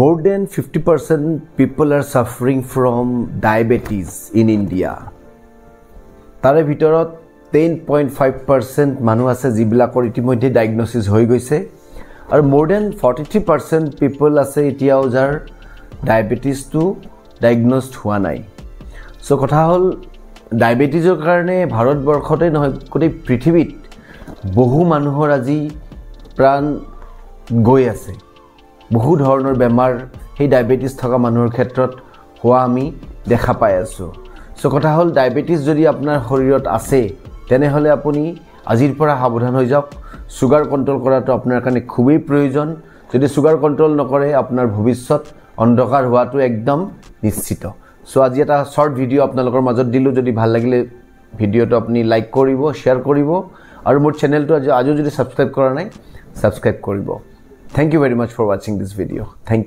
More than 50% people are suffering from diabetes in India. তাৰে ভিতৰত 10.5% মানুহ আছে যিবিলাকৰ ইতিমধ্যে ডায়াগনোসিস হৈ গৈছে আৰু more than 43% people আছে এতিয়াও যাৰ ডায়াবেটিস টু ডায়াগনোসড হোৱা নাই সো কথা হল ডায়াবেটিসৰ কাৰণে ভাৰতবৰ্ষতে নহয় গোটেই পৃথিৱীত বহু মানুহৰ আজি প্ৰাণ গৈ আছে বহু ধৰণৰ বেমাৰ সেই ডায়াবেটিস থকা মানুহৰ ক্ষেত্ৰত হোৱা আমি দেখা পাই আছো সো কথা হল ডায়াবেটিস যদি আপোনাৰ শৰীৰত আছে তেনেহলে আপুনি আজিৰ পৰা সাৱধান হৈ যাওক সুগাৰ কন্ট্ৰোল কৰাটো আপোনাৰ কাৰণে খুবেই প্ৰয়োজন যদি সুগাৰ কন্ট্ৰোল নকৰে আপোনাৰ ভৱিষ্যত অন্ধকাৰ হোৱাটো একদম নিশ্চিত সো আজি এটা শৰ্ট ভিডিও আপোনালোকৰ মাজত দিলো যদি ভাল লাগিলে ভিডিওটো আপুনি লাইক কৰিব শেয়াৰ কৰিব আৰু মোৰ চেনেলটো আজি যদি সাবস্ক্ৰাইব কৰা নাই সাবস্ক্ৰাইব কৰিব Thank you very much for watching this video. Thank you.